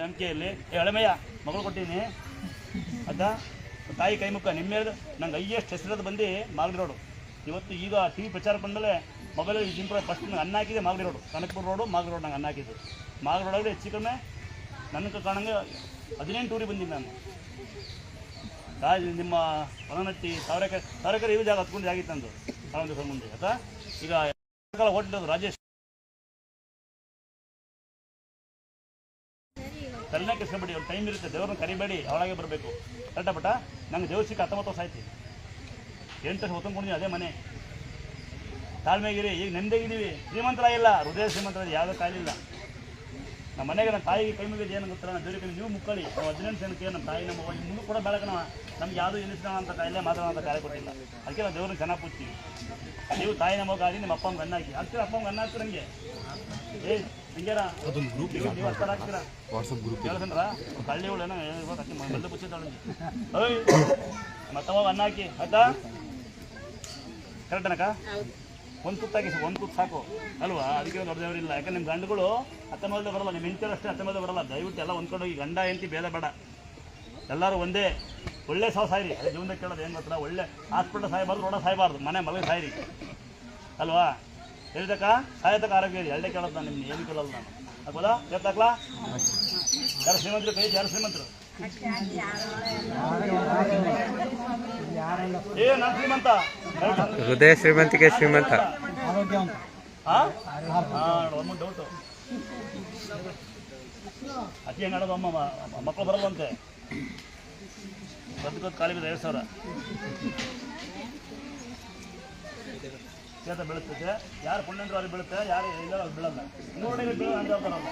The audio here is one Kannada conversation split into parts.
ನಂಬಿಕೆಯಲ್ಲಿ ಎಳಮೆಯ ಮಗಳು ಕೊಟ್ಟಿನಿ ಅದ ತಾಯಿ ಕೈ ಮುಖ ನಿಮ್ಮೇಲೆ ನಂಗೆ ಹೈಯೆಸ್ಟ್ ಹೆಸರದು ಬಂದು ಮಾಗಡಿ ರೋಡು. ಇವತ್ತು ಈಗ ಟಿ ವಿ ಪ್ರಚಾರ ಬಂದಮೇಲೆ ಮೊಬೈಲ್ ಜಿಂಪ್ರ ಫಸ್ಟ್ ನಂಗೆ ಅನ್ನ ಹಾಕಿದೆ Magadi road, Kanakapura road Magadi road ನಂಗೆ ಅನ್ನ ಹಾಕಿದ್ದು. ಮಾಗಡಿ ರೋಡಾಗಲಿ ಹೆಚ್ಚು ಕಡಿಮೆ ನನಗೆ ಕಾಣಂಗೆ 18 ಊರಿಗೆ ಬಂದಿನಿ ನಾನು. ನಿಮ್ಮ ಹೊಲನಟ್ಟಿ ಸಾವಿರಕೆರೆ ಇವು ಜಾಗ ಹತ್ಕೊಂಡು ಜಾಗಿತ್ತು ನಂದು ಒಂದು ದಿವಸ ಮುಂದೆ. ಆಯ್ತಾ ಈಗ ಹೋಟ್ಲದು ರಾಜೇಶ್ ತಲೆನೇ ಕೆಸ್ಕೊಬೇಡಿ, ಅವ್ರು ಟೈಮ್ ಇರುತ್ತೆ, ದೇವ್ರನ್ನ ಕರಿಬೇಡಿ, ಅವಳಾಗೆ ಬರಬೇಕು. ಕರೆಕ್ಟಾ ಬಟ? ನಂಗೆ ದೇವ್ರ ಸಿಕ್ಕ 19 ವರ್ಷ ಆಯ್ತು, 8 ವರ್ಷ ಹೊತ್ಕೊಂಡ್ಕೊಂಡಿದ್ದೀನಿ ಅದೇ ಮನೆ. ತಾಳ್ಮೆಗಿರಿ, ಈಗ ನೆಮ್ಮದಿಗಿದ್ದೀವಿ, ಶ್ರೀಮಂತರಾಗಿಲ್ಲ, ಹೃದಯ ಶ್ರೀಮಂತರಾಗಿ ಯಾವುದೋ ಕಾಯಿಲಿಲ್ಲ. ನಮ್ಮ ಮನೆಗೆ ನನ್ನ ತಾಯಿಗೆ ಕೈ ಮುಗಿದು ಏನು ಗೊತ್ತಿಲ್ಲ, ನಾನು ದೇವ್ರಿಗೆ ನೀವು ಮುಕ್ಕಳಿ, ನಾವು 18 ಜನಕ್ಕೆ ನಮ್ಮ ತಾಯಿ ನಮ್ಮ ಮುಂದೆ ಕೂಡ ಬೆಳಕನವ, ನಮ್ಗೆ ಯಾವುದೂ ಎನಿಸ್ಕೋಣ ಅಂತ ಕಾಯಿಲೆ ಮಾತಾಡೋಂಥ ಕಾಯಿಲೆ ಕೊಟ್ಟಿಲ್ಲ. ಅದಕ್ಕೆ ನಾವು ದೇವ್ರನ್ನ ಚೆನ್ನಾಗಿ ಪೂಜ್ತೀವಿ. ನೀವು ತಾಯಿ ನಮಗಾಗಿ ನಿಮ್ಮ ಅಪ್ಪ ಅಮ್ಮ ಅನ್ನ ಹಾಕಿ ಹಾಕ್ತೀರ, ಅಪ್ಪ ಅಮ್ಮ ಅನ್ನ ಹಾಕ್ತೀರ ಹಂಗೆ ಹಿಂಗೇರ ನೀವು ಅರ್ಥ ಹಾಕ್ತೀರಾ ಕೇಳ್ಸಂದ್ರ ಕಳ್ಳಿಗಳೇನೋ ಹೇಳ್ಬೇಕು ಮಲ್ಲು ಪುಚ್ಚಿದ್ದಾಳೆ ಓಯ್ ಮತ್ತವ ಅನ್ನ ಹಾಕಿ ಆಯ್ತಾ? ಕರೆಕ್ಟನಕ್ಕ? ಒಂದು ತುತ್ತು ಹಾಕಿ ಒಂದು ತುತ್ತು ಸಾಕು ಅಲ್ವಾ? ಅದಕ್ಕೆ ದೊಡ್ಡ ದೇವರಿಲ್ಲ. ಯಾಕಂದ್ರೆ ನಿಮ್ಮ ಗಂಡುಗಳು ಅತ್ತಮಲ್ದೆ ಬರಲ್ಲ, ನಿಮ್ಮ ಹೆಂಡತಿಯರು ಅಷ್ಟೇ ಅತ್ತಮಲ್ದೆ ಬರಲ್ಲ. ದಯವಿಟ್ಟು ಎಲ್ಲ ಹೊಂದ್ಕೊಂಡೋಗಿ ಗಂಡ ಹೆಂಡತಿ ಭೇದ ಬೇಡ, ಎಲ್ಲರೂ ಒಂದೇ. ಒಳ್ಳೆ ಸಾಯ್ರಿ, ಅದೇ ಜೀವನದಾಗ ಕೇಳೋದು ಏನು ಗೊತ್ತಾ? ಒಳ್ಳೆ ಹಾಸ್ಪಿಟಲ್ ಸಾಯಬಾರ್ದು, ರೋಡ ಸಾಯಬಾರ್ದು, ಮನೆ ಮಲಗಿ ಸಾಯ್ರಿ ಅಲ್ವಾ? ಹೇಳ್ದಕ್ಕ ಸಾಯತಕ್ಕ ಆರೋಗ್ಯ ಇದೆ, ಎರಡೇ ಕೇಳೋದು ನಾನು, ನಿಮ್ಗೆ ಏನು ಕೇಳೋದು ನಾನು. ಹಾಕೋದಾ ಹೇಳ್ತಾಕ್ಲಾ? ಯಾರು ಶ್ರೀಮಂತರು ಕೈ ಯಾರು ಶ್ರೀಮಂತರು? ನಾನು ಶ್ರೀಮಂತ, ಹೃದಯ ಶ್ರೀಮಂತಿಕೆ ಶ್ರೀಮಂತ. ಅಮ್ಮ ಡೌಟು ಅತಿ ಹೆಂಗೆ ಆಡೋದು ಅಮ್ಮ, ಮಕ್ಕಳು ಬರಲ್ವಂತೆ, ಬದುಕೋದು ಖಾಲಿ ಬಿದ್ದು 5,000 ಕೇತ ಬೀಳುತ್ತೆ. ಯಾರು ಪುಣ್ಯಂದ್ರು ಅವ್ರಿಗೆ ಬೀಳುತ್ತೆ, ಯಾರು ಇಲ್ಲ ಅವ್ರು ಬೀಳಲ್ಲ. ನೋಡಿ ಬೀಳೋ ಅಂತ ಬರಲ್ಲ.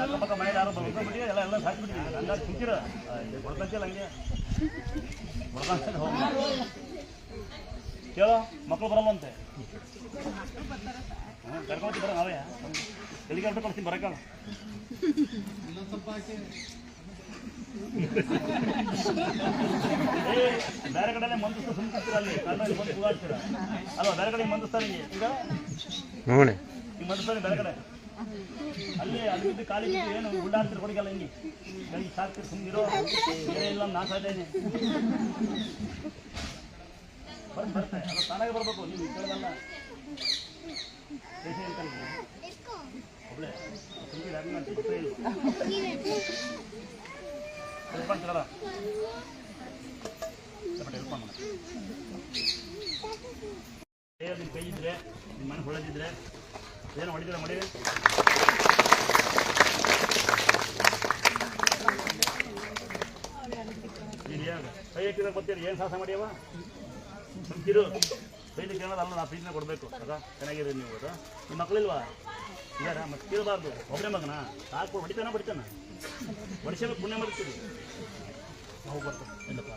ಅಕ್ಕಪಕ್ಕ ಮನೇಲಿ ಯಾರು ಬರ್ಕೊಂಡ್ಬಿಟ್ಟು ಎಲ್ಲ ಸಾಕಿಬಿಟ್ಟಿವಿ, ಹಂಗಾಗಿ ಸಿಕ್ಕಿರ ಹೊಡ್ಕೊಂತಿಲ್ಲ, ಹಂಗೆ ಹೊಡ್ಕೊಂತ ಹೋಗ ಕೇಳೋ. ಮಕ್ಕಳು ಬರಲ್ವಂತೆ, ಕರ್ಕೊಂತಿ ಬರೋ ನಾವೇ ಹೆಲಿಕಾಪ್ಟರ್ ಕಳಿಸ್ತೀನಿ ಬರೋಕ್ಕಲ್ಲ. ಬೇರೆ ಕಡೆ ಮಂದಿಸ್ತಾ ಸುಮ್ಕಿರ್ತೀರ, ಅಲ್ಲಿ ಕನ್ನಡ ಬಂದು ಕೂಗಾಡ್ತೀರ ಅಲ್ವಾ? ಬೇರೆ ಕಡೆ ಮಂದಿಸ್ತಾರೆ ಈಗ ಈಗ ಮಂದಿಸ್ತಾರೆ ಬೇರೆ ಕಡೆ, ಅಲ್ಲಿ ಬಿದ್ದು ಖಾಲಿ ಬಿದ್ದು ಏನು ಉಳ್ಳಾಡ್ತಿರ್ ಕೊಡಿಗಲ್ಲ, ಹಿಂಗೆ ಕೈ ಸಾಕ್ತಿರ್ ಸುಮ್ಮನಿರೋ, ಏನಿಲ್ಲ ನಾ ಸಾಯ್ತೇನೆ ಬರ್ತಾರೆ. ಅದು ತಾನಾಗೆ ಬರ್ಬೇಕು, ನೀವು ಕೇಳೋದಲ್ಲ. ಒಬ್ಳೆ ಸುಮ್ಮನೆ ಹೆಲ್ಪ್ ಮಾಡ್ತೀರಲ್ಲ, ಹೆಲ್ಪ್ ಮಾಡ. ನಿಮ್ಮ ಕೈ ಇದ್ರೆ, ನಿಮ್ಮ ಮನೆ ಹೊಳೆದಿದ್ರೆ ಏನು ಹೊಡಿತೀರ ಮಾಡಿ. ಕೈ ಹಾಕಿದ್ರೆ ಗೊತ್ತೀರಿ ಏನು ಸಾಹಸ ಮಾಡಿಯವ ಸುಮ್ಕಿರು. ಕೈಲಿ ಕೇಳೋದಲ್ಲ, ನಾ ಪ್ರೀತಿನ ಕೊಡಬೇಕು. ಅದ ಚೆನ್ನಾಗಿರಿ ನೀವು. ಅದ ನಿಮ್ಮ ಮಕ್ಕಳಿಲ್ವಾ? ಇದಾರ ಮತ್ತೆ ಕೇಳಬಾರ್ದು. ಒಬ್ಬನೇ ಮಗನ ಸಾಕು, ಹೊಡಿತಾನ ಬಡಿತಾನ, ವರ್ಷಕ್ಕೆ ಪುಣ್ಯ ಮಾಡ್ತೀವಿ ನಾವು ಬರ್ತದೆ ಏನಪ್ಪ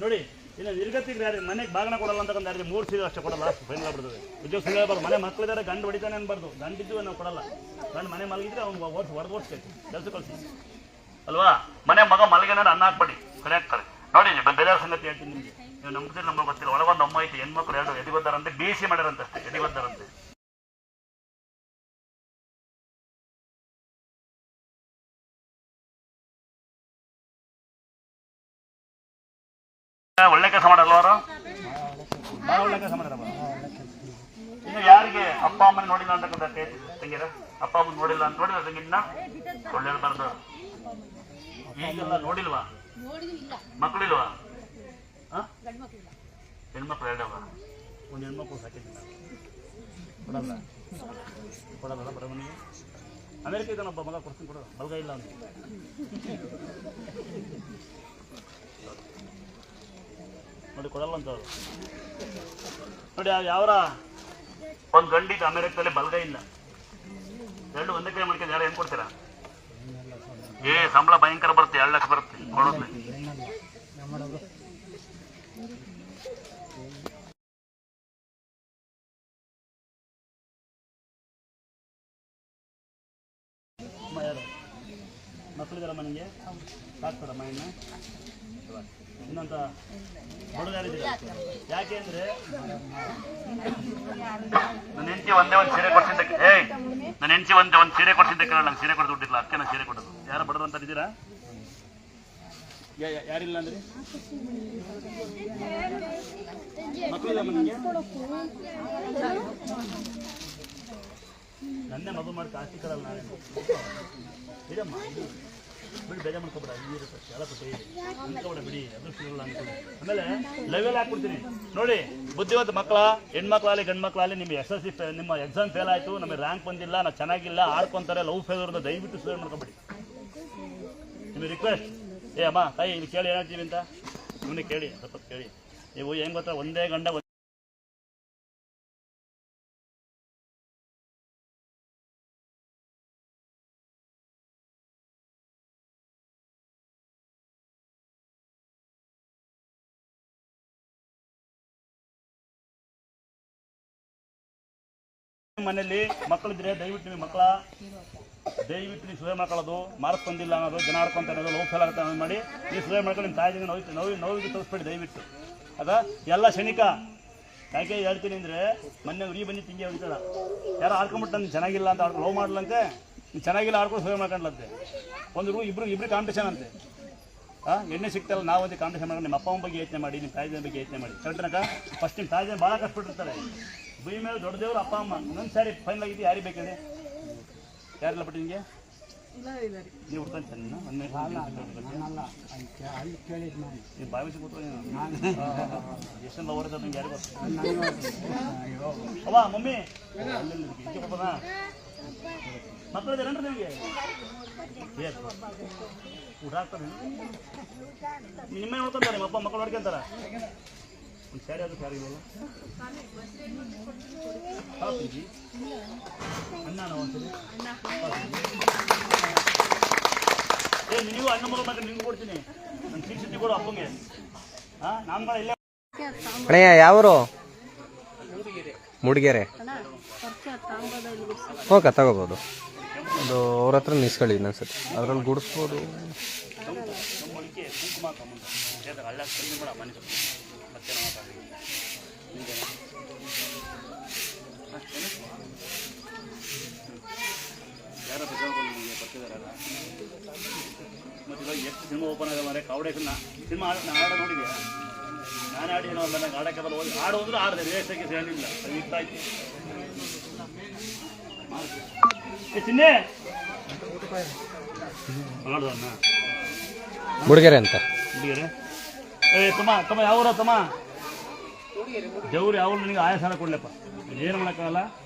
ನೋಡಿ. ಇನ್ನು ನಿರ್ಗತಿಗೆ ಯಾರು ಮನೆಗೆ ಬಾಗಣ ಕೊಡಲ್ಲ ಅಂತಕ್ಕಂಥ ಯಾರಿಗೆ 3 ಸೀರೆ ಅಷ್ಟೇ ಕೊಡಲ್ಲ, ಅಷ್ಟು ಫೈನಲ್ ಆಗ್ಬಿಡ್ತದೆ. ಉದ್ಯೋಗ ಸಿಗ ಹೇಳ್ಬಾರ್ದು. ಮನೆ ಮಕ್ಕಳಿದ್ದಾರೆ, ಗಂಡು ಹೊಡಿತಾನೆ ಅನ್ಬಾರ್ದು. ಗಂಡಿದ್ದು ನಾವು ಕೊಡಲ್ಲ, ಗಂಡು ಮನೆ ಮಲಗಿದ್ರೆ ಅವ್ನು ಹೊಡೆದೋಡ್ಸ್ಬೇಕು, ಕೆಲಸ ಕಳಿಸಿ ಅಲ್ವಾ? ಮನೆ ಮಗ ಮಲಗಿನಾರು ಅನ್ನ ಹಾಕ್ಬೇಡಿ, ಕರೆ ಹಾಕ್ತಾರೆ ನೋಡಿ. ಬೇಜಾರು ಸಂಗತಿ ಹೇಳ್ತೀನಿ ನಿಮಗೆ, ನೀವು ನಂಬ್ತೀರಿ ನಮಗೆ ಗೊತ್ತಿಲ್ಲ. ಒಳಗೊಂದು ಅಮ್ಮ ಐತಿ, ಹೆಣ್ಮಕ್ಳು 2 ಎದಿಗೊದ್ದಾರಂತೆ, BC ಮಾಡ್ಯಾರಂತಷ್ಟೇ, ಎದಿಗೊದ್ದಾರಂತೆ. ಒಳ್ಳೆ ಕೆಲಸ ಮಾಡಲ್ಲ ಅವರು, ಭಾಳ ಒಳ್ಳೆ ಕೆಲಸ ಮಾಡ್ಯಾರ. ಇನ್ನು ಯಾರಿಗೆ ಅಪ್ಪ ಅಮ್ಮನ ನೋಡಿಲ್ಲ ಅಂತಕ್ಕಂಥ ತಂಗಿರ, ಅಪ್ಪ ಅಮ್ಮನ ನೋಡಿಲ್ಲ ಅಂತ ನೋಡಿಲ್ಲ ತಂಗಿನ ಒಳ್ಳೆ ಹೇಳ್ಬಾರ್ದು. ಈಗೆಲ್ಲ ನೋಡಿಲ್ವಾ? ಮಕ್ಕಳಿಲ್ವಾ? ಹೆಣ್ಮಕ್ಳು 2 ಅವ, ಒಂದು ಹೆಣ್ಮಕ್ಳು ಸಾಕಿದ್ದಿಲ್ಲ, ಕೊಡಲ್ಲ ಕೊಡಲ್ಲ ಬರೋ ಮನೆಗೆ. ಅಮೇರಿಕ ಇದ್ದಾನೊಬ್ಬ ಮಗ, ಕೊಡ್ತೀನಿ ಕೊಡೋದು, ಬಲ್ಗ ಇಲ್ಲ ಅಂತ ನೋಡಿ, ಕೊಡಲ್ಲ ಅಂತ ಅವರು ನೋಡಿ. ಯಾವ್ರ ಒಂದು ಗಂಡಿಗೆ ಅಮೆರಿಕದಲ್ಲಿ ಬಲ್ಗ ಇಲ್ಲ, 2 ಒಂದೇ ಕೈ ಮಾಡ್ಕೊಂಡು ಯಾರು ಏನು ಕೊಡ್ತೀರಾ? ಸಂಬಳ ಭಯಂಕರ ಬರುತ್ತೆ, 2 ಲಕ್ಷ ಬರುತ್ತೆ ಕೊಡೋದು. ಯಾರು ಮಕ್ಕಳಿದಾರ ಮನೆಗೆ ಸಾಕ್ತಾರ ಮನೆಯನ್ನ? ಇನ್ನೊಂತ ಬಡದಾರಿದ್ದೀರಾ ಯಾಕೆ ಅಂದರೆ ನನ್ನ ಹೆಂಡತಿ ಒಂದೇ ಒಂದು ಸೀರೆ ಕೊಡ್ಸಿದ್ದಕ್ಕೆ ನನ್ನ ಹೆಂಡತಿ ಒಂದು ಸೀರೆ ಕೊಡ್ಸಿದ್ದಕ್ಕೆ ನಂಗೆ ಸೀರೆ ಕೊಡೋದು ದುಡ್ಡಿಲ್ಲ ಅದಕ್ಕೆ ನಾನು ಸೀರೆ ಕೊಡೋದು ಯಾರು ಬಡವರು ಅಂತ ಇದ್ದೀರಾ ಯಾರಿಲ್ಲ ಅಂದ್ರೆ ಮಕ್ಕಳಿಲ್ಲ ನನಗೆ ನನ್ನೇ ಮಗು ಮಾಡಿ ಕಾಸ್ತಿ ಕಡಲ್ಲ ನಾಳೆ ಇರಮ್ಮ ಬಿಡಿ ಬೇಜಾರು ಮಾಡ್ಕೊಬೇಡ ಇರುತ್ತೆ ಎಲ್ಲ ಕೊಟ್ಟು ಅನ್ಕೋಬೇಡ ಬಿಡಿ ಅದೃಷ್ಟ ಅನ್ಕೊಳ್ಳಿ ಆಮೇಲೆ ಲೆವೆಲ್ ಹಾಕ್ಬಿಡ್ತೀನಿ ನೋಡಿ ಬುದ್ಧಿವಂತ ಮಕ್ಕಳ ಹೆಣ್ಮಕ್ಳಾಗಲಿ ಗಂಡು ಮಕ್ಕಳಾಗಲಿ ನಿಮಗೆ SSLC ನಿಮ್ಮ ಎಕ್ಸಾಮ್ ಫೇಲ್ ಆಯಿತು ನಮಗೆ ರ್ಯಾಂಕ್ ಬಂದಿಲ್ಲ ನಾವು ಚೆನ್ನಾಗಿಲ್ಲ ಆಡ್ಕೊತಾರೆ ಲವ್ ಫೇಲ್ಯೂರ್ ದಯವಿಟ್ಟು ಸುಧಾರಣೆ ಮಾಡ್ಕೊಬೇಡಿ ನಿಮಗೆ ರಿಕ್ವೆಸ್ಟ್ ಅಮ್ಮ ತಾಯಿ ಇಲ್ಲಿ ಕೇಳಿ ಏನಾಗ್ತೀವಿ ಅಂತ ಇವನಿಗೆ ಕೇಳಿ ಸ್ವಲ್ಪ ಕೇಳಿ ನೀವು ಏನು ಗೊತ್ತಾ ಒಂದೇ ಗಂಡ ಮನೆಯಲ್ಲಿ ಮಕ್ಕಳಿದ್ರೆ ದಯವಿಟ್ಟು ನಿಮ್ಮ ಮಕ್ಕಳ ದಯವಿಟ್ಟು ನೀವು ಸುಧಾರಣೆ ಮಾಡ್ಕೊಳ್ಳೋದು ಮಾರ್ಕ್ಸ್ ಬಂದಿಲ್ಲ ಅನ್ನೋದು ಜನ ಆಡ್ಕೊಂತ ಅನ್ನೋದು ಲವ್ ಫೇಲ್ ಆಗುತ್ತೆ ಅನ್ನೋದು ಮಾಡಿ ನೀವು ಸುಧಾರಣೆ ಮಾಡ್ಕೊಂಡು ನಿಮ್ಮ ತಾಯಿಗೆ ನೋವಿಗೆ ತೋರಿಸ್ಬೇಡಿ ದಯವಿಟ್ಟು ಅದಾ ಎಲ್ಲ ಕ್ಷಣಿಕ ಯಾಕೆ ಹೇಳ್ತೀನಿ ಅಂದರೆ ಮೊನ್ನೆ ಉರಿ ಬಂದು ತಿಂಗಿ ಹೋಗ್ತಾಳ ಯಾರು ಆಡ್ಕೊಂಬಿಟ್ಟು ನಾನು ಚೆನ್ನಾಗಿಲ್ಲ ಅಂತ ಲವ್ ಮಾಡ್ಲಂತೆ ನೀವು ಚೆನ್ನಾಗಿಲ್ಲ ಆಡ್ಕೊಂಡು ಸುಧಾರಣೆ ಮಾಡ್ಕೊಂಡ್ಲಂತೆ ಒಂದು ಇಬ್ರು ಕಾಂಪಿಟೇಷನ್ ಅಂತೆ ಎಣ್ಣೆ ಸಿಗ್ತಲ್ಲ ನಾವು ಒಂದು ಕಾಂಪಿಟೇಷನ್ ಮಾಡ್ಕೊಂಡು ನಿಮ್ಮ ಅಪ್ಪ ಅಮ್ಮ ಬಗ್ಗೆ ಯೋಚನೆ ಮಾಡಿ ನಿಮ್ಮ ತಾಯಿ ಬಗ್ಗೆ ಯೋಚನೆ ಮಾಡಿ ಕರೆಕ್ಟ್ನಕ ಫಸ್ಟ್ ನಿಮ್ಮ ತಾಯಿ ಭಾಳ ಕಷ್ಟಪಟ್ಟಿರ್ತಾರೆ ಭೂಮಿ ಮೇಲೆ ದೊಡ್ಡ ದೇವರು ಅಪ್ಪ ಅಮ್ಮ ಇನ್ನೊಂದು ಸಾರಿ ಫೈನಲ್ ಆಗಿದ್ದು ಯಾರಿಗೆ ಬೇಕಂದ್ರೆ ಯಾರಿಲ್ಲ ಬಿಟ್ಟು ನಿಮಗೆ ನೀವು ಹುಡ್ಕೊಂಡು ಚೆನ್ನ ನೀವು ಭಾವಿಸಿ ಕೂತ್ರು ಎಷ್ಟೊಂದು ಅವರ ನಿಮ್ಗೆ ಯಾರು ಗೊತ್ತು ಅವ್ವ ಮಮ್ಮಿ ಅಲ್ಲಿಲ್ಲ ಮಕ್ಕಳಿದೇನ್ರಿ ನಿಮಗೆ ಊಟ ಹಾಕ್ತಾರೆ ನಿಮ್ಮೇ ನೋಡ್ಕೊಂತಾರೆ ನಿಮ್ಮ ಅಪ್ಪ ಮಕ್ಕಳು ನೋಡ್ಕೊಂತಾರ ಒಂದು ಸ್ಯಾರಿ ಅದು ಸ್ಯಾರಿ ಇಲ್ವಲ್ಲ ಕಾಫಿ ಅನ್ನ ಒಂದ್ಸರಿ ನೀವು ಅನ್ನ ಮಗ ಬೇಕು ನಿಮ್ಗೆ ಕೊಡ್ತೀನಿ ನನ್ನ ಫೀಸ್ ಕೊಡು ಅಪ್ಪಂಗೆ ನಾನು ಇಲ್ಲೇ ಅಣ್ಣಯ್ಯ ಯಾವರು ಮೂಡಿಗೆರೆ ಓಕೆ ತಗೋಬೋದು ಒಂದು ಅವ್ರ ಹತ್ರ ನಿಸ್ಕೊಳ್ಳಿ ಇನ್ನೊಂದ್ಸತಿ ಅದ್ರಲ್ಲಿ ಗುಡಿಸ್ಬೋದು ಮೊಳಕೆ ಕುಂಕುಮ ತಗೊಂಡು ಹಳ್ಳ ಕಮ್ಮಿ ಮಾಡ ಮನೆ ಮತ್ತೆ ಯಾರ ನಿಮಗೆ ಬರ್ತಿದಾರಲ್ಲ ಮತ್ತು ಇವಾಗ ಎಷ್ಟು ಸಿನಿಮಾ ಓಪನ್ ಆಗ ಮಾರೆ ಕಾವಡೆ ಸಿನಿಮಾ ನಾನು ಆಡ ನೋಡಿದ್ಯಾ ನಾನು ಆಡಿದ್ದೀನಿ ಅವ್ರ ಮನೆಗೆ ಆಡೋಕ್ಕೆ ಬಲ್ಲ ಹೋಗಿ ಆಡು ಅಂದ್ರೆ ಆಡಿದೆ ರೇಸಕ್ಕೆ ಏನಿಲ್ಲ ಇರ್ತಾ ಇತ್ತು ಚಿನ್ನೆ ಮಾಡ್ದಣ್ಣ ಮೂಡಿಗೆರೆ ಅಂತ ಮೂಡಿಗೆರೆ ತಮ್ಮ ಯಾವೂರ ತಮ್ಮ ದೇವ್ರು ಯಾವ್ರು ನಿನಗೆ ಆಯಾಸ ಕೊಡ್ಲಪ್ಪ ಏನು ಮಾಡೋಕ್ಕಾಗಲ್ಲ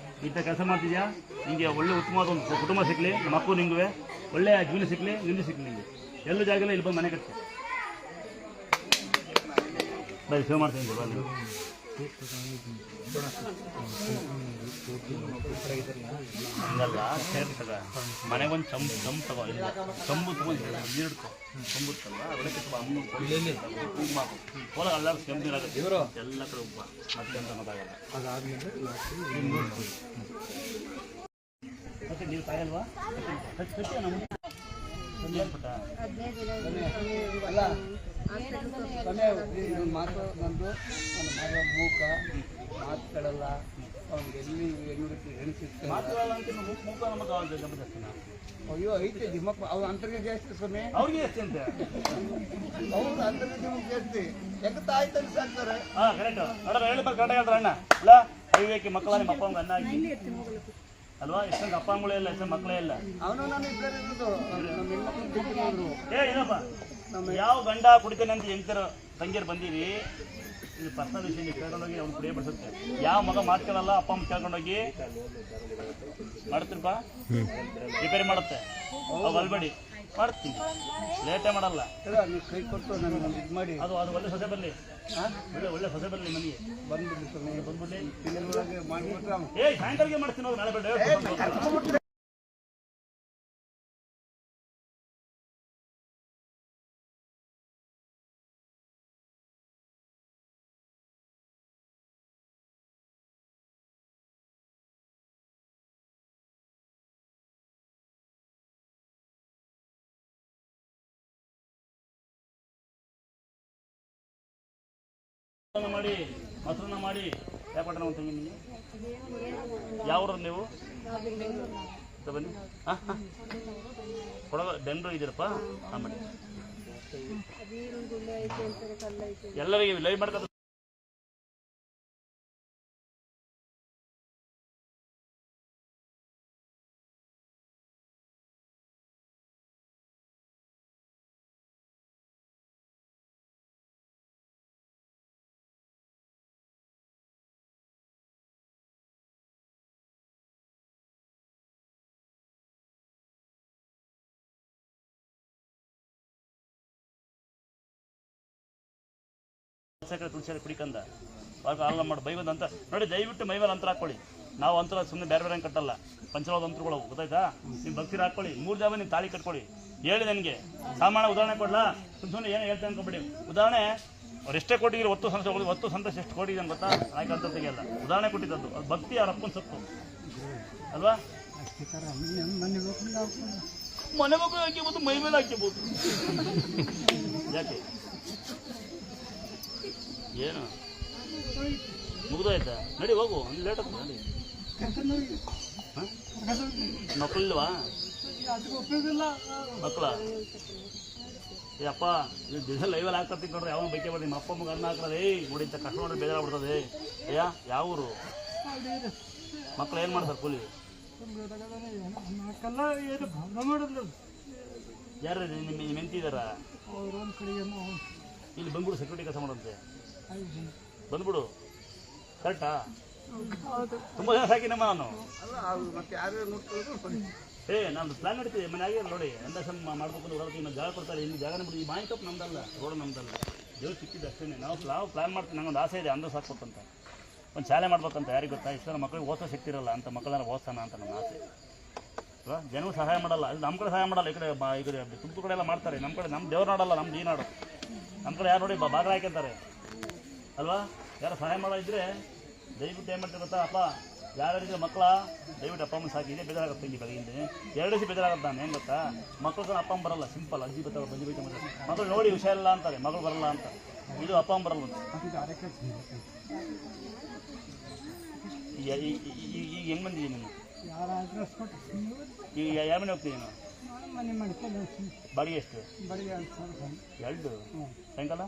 ಇಂಥ ಕೆಲಸ ಮಾಡ್ತಿದ್ಯಾ ನಿಮಗೆ ಒಳ್ಳೆ ಉತ್ತಮವಾದ ಒಂದು ಕುಟುಂಬ ಸಿಕ್ಕಲಿ ನಮ್ಮ ಮಕ್ಕಳು ನಿಂಗೆ ಒಳ್ಳೆಯ ಜೀವನ ಸಿಕ್ಕಲಿ ನಿಂದು ಸಿಕ್ಕಲಿ ನಿಮಗೆ ಎಲ್ಲ ಜಾಗದಲ್ಲಿ ಇಲ್ಲಿ ಬಂದು ಮನೆ ಕಟ್ಟಿ ಬರೀ ಸೇವ್ ಮಾಡ್ತೀನಿ ಕೊಡುವ ನೀವು ಹಂಗಲ್ಲ ಸೇರ್ತದ ಮನೆಗೆ ಒಂದು ಚಂಬು ತಗೋ ಇಲ್ಲ ಚಂಬು ತಗೊಂಡು ನೀರಿಡ್ಕೊ ಚಂಬುತ್ತಲ್ವ ಅದಕ್ಕೆ ಸ್ವಲ್ಪ ಅಮ್ಮ ಕುಂಕುಮ ಹೊಲ ಎಲ್ಲರೂ ಕೆಂಪು ನೀರಾಗುತ್ತೆ ಎಲ್ಲ ಕಡೆ ಉಪ್ಪ ಮತ್ತೆ ಅಂತ ಗೊತ್ತಾಗಲ್ಲ ಮತ್ತೆ ನೀವು ತಾಯಲ್ವಾ ಕಟ್ಟಿ ನಮ್ಮ ಹೇಳ್ಬಿಟ್ಟ ಮಾತು ನಂದು ನನ್ನ ಮಗ ಮೂಕ ಮಾತುಗಳೆಲ್ಲ ಅವ್ನಿಗೆ ಎಲ್ಲಿ ಹೆಣ್ಣಿಸ್ತಾರೆ ಮಾತುಗಳಲ್ಲ ಅಂತ ಮೂಕ ನಮಗೆ ಅಯ್ಯೋ ಐತೆ ದಿಮ್ಮಪ್ಪ ಅವ್ರು ಅಂತರ್ಗ ಜಾಸ್ತಿ ಸ್ವಾಮಿ ಅವ್ರಿಗೆ ಎಷ್ಟು ಅಂತ ಅವ್ರು ಅಂತರ್ಗ ದಿಮ್ಮಕ್ಕೆ ಜಾಸ್ತಿ ಯಾಕೆ ತಾಯಿ ತಂದು ಸಾಕ್ತಾರೆ ಹಾಂ ಕರೆಕ್ಟು ನೋಡ್ರ ಹೇಳ್ಬೇಕು ಕರೆಕ್ಟ್ ಹೇಳ್ತಾರೆ ಅಣ್ಣ ಇಲ್ಲ ಅವಿವೇಕಿ ಮಕ್ಕಳ ನಿಮ್ಮ ಅಪ್ಪ ಅಮ್ಮ ಅನ್ನ ಹಾಕಿ ಅಲ್ವಾ ಎಷ್ಟೊಂದು ಅಪ್ಪ ಅಮ್ಮಗಳೇ ಇಲ್ಲ ಎಷ್ಟೊಂದು ಮಕ್ಕಳೇ ಇಲ್ಲ ಅವನು ನಾನು ಇಬ್ಬರು ಇರೋದು ನಮ್ಮ ಹೆಣ್ಮಕ್ಳು ಬಿಟ್ಟಿದ್ರು ಏನಪ್ಪ ಯಾವ ಗಂಡ ಕುಡಿತಾನೆ ಅಂತ ಹೆಂಗ್ತಾರ ತಂಗಿಯರು ಬಂದೀವಿ ಇದು ಪರ್ಸನಲ್ ವಿಷಯ ನೀವು ಕೇಳ್ಕೊಂಡೋಗಿ ಅವ್ನು ಕುಡಿಯೇ ಬಿಡಿಸುತ್ತೆ ಯಾವ ಮಗ ಮಾಡ್ಕೊಳ್ಳಲ್ಲ ಅಪ್ಪ ಅಮ್ಮ ಕೇಳ್ಕೊಂಡೋಗಿ ಮಾಡ್ತೀರಪ್ಪ ರಿಪೇರಿ ಮಾಡುತ್ತೆ ಅವಾಗ ಅಲ್ಬೇಡಿ ಮಾಡ್ತೀನಿ ಲೇಟೇ ಮಾಡಲ್ಲ ನೀವು ಕೈ ಕೊಟ್ಟು ನನಗೆ ಇದು ಮಾಡಿ ಅದು ಒಳ್ಳೆ ಸೊಸೆ ಬರಲಿ ಒಳ್ಳೆ ಸೊಸೆ ಬರಲಿ ಮನೆಗೆ ಬಂದ್ಬಿಡ್ಲಿ ಬಂದ್ಬಿಡ್ಲಿ ತಿಂಗಳೊಳಗೆ ಮಾಡಿಬಿಟ್ರೆ ಸಾಯಂಕಾಲಕ್ಕೆ ಮಾಡ್ತೀನಿ ಅವ್ರು ನಾಳೆ ಬೇಡ ಮಾಡಿ ಮೊಸರನ್ನ ಮಾಡಿ ಯಾಕೆ ಒಂದು ತಂಗಿ ನಿಮಗೆ ಯಾವ ನೀವು ಬನ್ನಿ ಹಾಂ ಹಾಂ ಕೊಡಗ ಬೆಂಗಳೂರು ಇದ್ದೀರಪ್ಪ ಹಾಂ ಮಾಡಿ ಎಲ್ಲರಿಗೆ ಲೈವ್ ಮಾಡ್ಕೊಂಡು ತುಳಸಿ ಕುಡಿಕಂದ ಹಾಲು ಮಾಡಿ ಬೈಬಂದ ಅಂತ ನೋಡಿ. ದಯವಿಟ್ಟು ಮೈ ಮೇಲೆ ಅಂತರ ಹಾಕೊಳ್ಳಿ. ನಾವು ಅಂತರ ಸುಮ್ಮನೆ ಬೇರೆ ಬೇರೆ ಕಟ್ಟಲ್ಲ, ಪಂಚಲೋದ ಅಂತರಗಳು ಗೊತ್ತಾಯ್ತಾ. ನೀವು ಭಕ್ತಿರ ಹಾಕೊಳ್ಳಿ, 3 ಜಾವ ನೀವು ತಾಳಿ ಕಟ್ಕೊಳ್ಳಿ. ಹೇಳಿ ನನಗೆ ಸಾಮಾನ್ಯ ಉದಾಹರಣೆ ಕೊಡಲ್ಲ, ಸುಮ್ಮನೆ ಏನು ಹೇಳ್ತಾ ಅನ್ಕೊಬೇಡಿ. ಉದಾಹರಣೆ ಅವ್ರು ಎಷ್ಟೇ ಕೊಟ್ಟಿದ್ರು, ಒತ್ತು ಸಂತೋಷ ಎಷ್ಟು ಕೊಟ್ಟಿದ್ದಾನೆ ಗೊತ್ತಾ, ಆಯ್ಕೆ ಅಂತ ತೆಗೆಯಲ್ಲ. ಉದಾಹರಣೆ ಕೊಟ್ಟಿದ್ದದ್ದು ಅದು ಭಕ್ತಿ, ಅವ್ರ ಅಪ್ಪನ ಸತ್ತು ಅಲ್ವಾ. ಮನೆ ಮಕ್ಕಳು ಹಾಕಿಬೋದು, ಮೈ ಮೇಲೆ ಹಾಕಿಬೋದು. ಯಾಕೆ ಏನು ಮುಗಿದೋಯ್ತಾ? ನಡಿ ಹೋಗು, ಅಲ್ಲಿ ಲೇಟ್ ಆಗ್ತದೆ. ನಡಿ. ಮಕ್ಕಳಿಲ್ವಾ? ಮಕ್ಕಳ ಅಪ್ಪ ಡೀಸೆಲ್ ಲೈವಲ್ಲಿ ಹಾಕ್ತೀನಿ ನೋಡ್ರಿ. ಯಾವಾಗ ಬೈಕೆ ಬರ್ತೀನಿ, ನಿಮ್ಮ ಅಪ್ಪ ಮಗ ಅನ್ನ ಹಾಕ್ರದ. ನೋಡಿ ಇಂಥ ಕಷ್ಟ ನೋಡ್ರಿ ಬೇಜಾರಾಗ್ಬಿಡ್ತದೆ. ಯಾವ ಊರು? ಮಕ್ಕಳು ಏನು ಮಾಡ್ತಾರೆ ಕೂಲಿ? ಯಾರು ನಿಮ್ಮ ಮೆಂತಿದಾರ? ಇಲ್ಲಿ ಬಂದ್ಬಿಡು, ಸೆಕ್ಯೂರಿಟಿ ಕೆಲಸ ಮಾಡೋಂತೆ ಬಂದ್ಬಿಡು. ಕರೆಕ್ಟಾ? ತುಂಬ ಜನ ಸಾಕಿನಮ್ಮ ನಾನು. ನಾನು ಪ್ಲಾನ್ ನಡೀತೀವಿ ಮನೆ ಆಗಿ ನೋಡಿ. ಅಂದಾಜು ಮಾಡ್ಬೇಕು ಹೊರತು ಇನ್ನು ಜಾಗ ಕೊಡ್ತಾರೆ. ಇಲ್ಲಿ ಜಾಗನೇ ಬಿಡಿ. ಈ ಮಾಹಿತಿ ನಮ್ದಲ್ಲ, ರೋಡ್ ನಮ್ದಲ್ಲ, ದೇವ್ರು ಸಿಕ್ಕಿದ್ದು ಅಷ್ಟೇ. ನಾವು ಪ್ಲಾನ್ ಮಾಡ್ತೀವಿ. ನಂಗೊಂದು ಆಸೆ ಇದೆ, ಅಂದಾಜು ಸಾಕ್ಬೇಕಂತ, ಒಂದು ಶಾಲೆ ಮಾಡ್ಬೇಕಂತ. ಯಾರಿಗೆ ಗೊತ್ತಾ, ಇಷ್ಟ ಮಕ್ಕಳಿಗೆ ಓದಿಸೋ ಶಕ್ತಿ ಇರಲ್ಲ ಅಂತ ಮಕ್ಕಳನ್ನ ಓದಿಸೋಣ ಅಂತ ನನ್ನ ಆಸೆ. ಜನವು ಸಹಾಯ ಮಾಡಲ್ಲ, ಅದು ನಮ್ಮ ಕಡೆ ಸಹಾಯ ಮಾಡಲ್ಲ. ಈ ಕಡೆ ತುಮಕೂರು ಕಡೆ ಎಲ್ಲ ಮಾಡ್ತಾರೆ. ನಮ್ಮ ಕಡೆ ನಮ್ಮ ದೇವ್ರು ನಾಡಲ್ಲ, ನಮ್ದು ಈ ನಾಡು. ನಮ್ಮ ಕಡೆ ಯಾರು ನೋಡಿ ಭಾಗ ಹಾಕ್ಯಂತಾರೆ ಅಲ್ವಾ. ಯಾರು ಸಹಾಯ ಮಾಡೋ ಇದ್ದರೆ ದಯವಿಟ್ಟು ಏನು ಮಾಡ್ತಾರೆ ಗೊತ್ತಾ, ಅಪ್ಪ ಯಾರ್ಯಾರಿಗೆ ಮಕ್ಕಳ ದಯವಿಟ್ಟು ಅಪ್ಪ ಅಮ್ಮ ಸಾಕಿದೆ. ಬೇಜಾರಾಗುತ್ತೆ ಇಲ್ಲಿ ಬೆಳಗಿಂದ 2 ದಿವಸ ಬೇಜಾರಾಗುತ್ತೆ. ನಾನು ಏನು ಗೊತ್ತಾ, ಮಕ್ಕಳು ಅಪ್ಪ ಅಮ್ಮ ಬರಲ್ಲ, ಸಿಂಪಲ್. ಅಜ್ಜಿ ಬರ್ತಾರೆ, ಬಜ್ಜಿ ಬೈತೆ ಮಾಡ್ತಾರೆ. ಮಕ್ಕಳು ನೋಡಿ ವಿಷಯ ಇಲ್ಲ ಅಂತಾರೆ, ಮಗಳು ಬರಲ್ಲ ಅಂತ. ಇದು ಅಪ್ಪ ಅಮ್ಮ ಬರಲ್ಲ ಅಂತ. ಈಗ ಹೆಂಗೆ ಬಂದಿದ್ದೀನಿ ನೀನು? ಈಗ ಯಾವ ಮನೆ ಹೋಗ್ತೀನಿ ನೀನು? ಬಾಡಿಗೆ ಎಷ್ಟು? 2 ಸಾಯಂಕಾಲ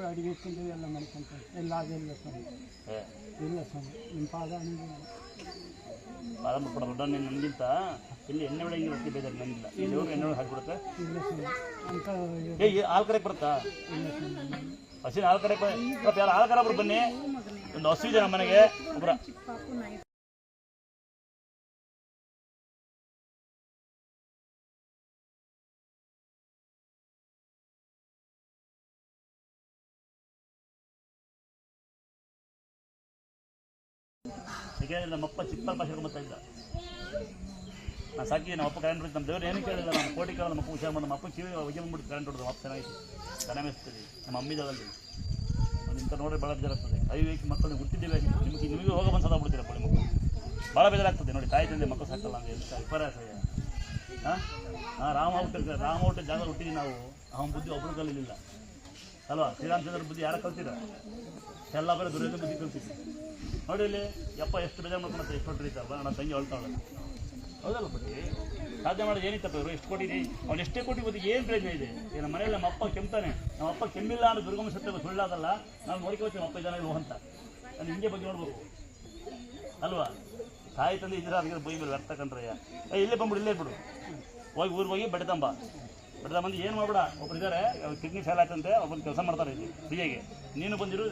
ಅಡಿಗೆ ಇಟ್ಕೊಂಡು ಎಲ್ಲ ಮಾಡ್ಕೊಂತಾರೆ. ಎಲ್ಲ ಅದೆಲ್ಲ ಸ್ವಾಮಿ, ಇಲ್ಲ ಸ್ವಾಮಿ. ನಿಮ್ಮ ಪಾದ ಪಾದ ದೊಡ್ಡ ನನಗಿಂತ ಇಲ್ಲಿ ಎಣ್ಣೆ ಹೊಡೆಯಂಗಿಲ್ಲ. ಅಷ್ಟು ಬೇಜಾರು ನನಗಿಲ್ಲ. ಇಲ್ಲಿ ಹೋಗಿ ಎಣ್ಣೆ ಹಾಕಿಬಿಡುತ್ತೆ. ಇಲ್ಲ ಸ್ವಾಮಿ ಅಂತ ಹಾಲು ಕರೆಗೆ ಬರುತ್ತಾ? ಹಸಿನ ಹಾಲು ಕರೆಗೆ ಯಾರು ಹಾಲು ಕರ ಒಬ್ರು ಬನ್ನಿ. ಒಂದು ಹಸು ಇದೆ ನಮ್ಮ ಮನೆಗೆ ಒಬ್ಬರ. ಏಕೆಂದರೆ ನಮ್ಮಪ್ಪ ಚಿಕ್ಕ ಭಾಷೆ ಬರ್ತಾ ಇದ್ದ. ನಾನು ಸಾಕಿ ನಮ್ಮ ಅಪ್ಪ ಕರೆಂಟ್ ಹೊಡಿತು. ನಮ್ಮ ದೇವ್ರು ಏನು ಕೇಳಿಲ್ಲ. ನಮ್ಮ ಕೋಟಿ ಕೇಳಲ್ಲ. ನಮ್ಮ ಅಪ್ಪ ಹುಷಾರು ಮಾಡಿ. ನಮ್ಮ ಅಪ್ಪ ಕಿವಿ ಹೊಗೆ ಬಂದ್ಬಿಟ್ಟು ಕರೆಂಟ್ ಹೊಡೆದು. ಅಪ್ಪ ಚೆನ್ನಾಗಿತ್ತು, ಚೆನ್ನಾಗಿ ಮೆಸ್ತೀವಿ. ನಮ್ಮ ಅಮ್ಮಿ ಜಾಗದಲ್ಲಿ ಇಂಥ ನೋಡ್ರಿ ಭಾಳ ಬೇಜಾರಾಗ್ತದೆ. ಐವೈಕ್ ಮಕ್ಕಳು ಹುಟ್ಟಿದ್ದೀವಿ, ನಿಮಗೆ ಹೋಗ ಬಂದು ಸದಾಗ್ಬಿಡ್ತೀರಪ್ಪ. ನಿಮ್ಮ ಮಕ್ಕಳು ಭಾಳ ಬೇಜಾರಾಗ್ತದೆ ನೋಡಿ. ತಾಯಿ ತಂದೆ ಮಕ್ಕಳು ಸಾಕಲ್ಲ ಅಂದರೆ ಎಂಥ ವಿಪರ್ಯಾಸ. ರಾಮ ಹುಟ್ಟಿದ ಜಾಗದಲ್ಲಿ ಹುಟ್ಟಿದ್ದೀವಿ ನಾವು. ಅವನ ಬುದ್ಧಿ ಒಬ್ಬರು ಕಲಿಲಿಲ್ಲ ಅಲ್ವಾ. ಶ್ರೀರಾಮಚಂದ್ರ ಬುದ್ಧಿ ಯಾರು ಕಲ್ತಿರ? ಎಲ್ಲ ಬರೀ ದುರ್ಯೋಧನ ಬುದ್ಧಿ ಕಲ್ತಿದ್ವಿ ನೋಡಿ. ಇಲ್ಲಿ ಯಪ್ಪ ಎಷ್ಟು ಬೇಜಾರು ಮಾಡ್ಕೊಳತ್ತೆ, ಎಷ್ಟು ಹೊಟ್ಟಿರ್ತಾರಲ್ಲ. ನನ್ನ ತಂಗಿ ಹೊಳ್ತಾವಳೆ ಹೌದಲ್ಲ. ಬಟ್ಟಿ ಸಾಧ್ಯ ಮಾಡೋದು ಏನಿತ್ತಪ್ಪ, ಇವರು ಎಷ್ಟು ಕೊಟ್ಟಿದೆ, ಅವ್ನು ಎಷ್ಟೇ ಕೊಟ್ಟು ಬದುಕಿ ಏನು ಪ್ರಯೋಜನ ಇದೆ? ನಮ್ಮ ಮನೆಯಲ್ಲಿ ನಮ್ಮ ಅಪ್ಪ ಕೆಮ್ತಾನೆ. ನಮ್ಮ ಅಪ್ಪ ಕೆಮ್ಮಿಲ್ಲ ಅನ್ನೋ ದುರ್ಗಮ ಸತ್ಯ ಸುಳ್ಳಾದಲ್ಲ. ನಾವು ನೋಡ್ಕೋತೀವಿ ನಮ್ಮ ಅಪ್ಪ ಜನ ಹೋಗಂತ. ನಾನು ಹಿಂಗೆ ಬಗ್ಗೆ ನೋಡ್ಬೇಕು ಅಲ್ವಾ. ತಾಯಿ ತಂದೆ ಇದ್ರೆ ಅದಕ್ಕೆ ಬೈ ಮೇಲೆ ವ್ಯರ್ಥ ಕಂಡ್ರಯ್ಯ. ಇಲ್ಲೇ ಬಂದ್ಬಿಡು, ಇಲ್ಲೇ ಬಿಡು. ಹೋಗಿ ಊರಿಗೆ ಹೋಗಿ ಬಡ್ದಂಬಂದು ಏನು ಮಾಡ್ಬೇಡ. ಒಬ್ರು ಇದ್ದಾರೆ, ಕಿಡ್ನಿ ಫೇಲ್ ಆಯ್ತಂತೆ, ಒಬ್ಬರು ಕೆಲಸ ಮಾಡ್ತಾರೆ ಇಲ್ಲಿ ಫ್ರೀಯಾಗಿ. ನೀನು ಬಂದಿರು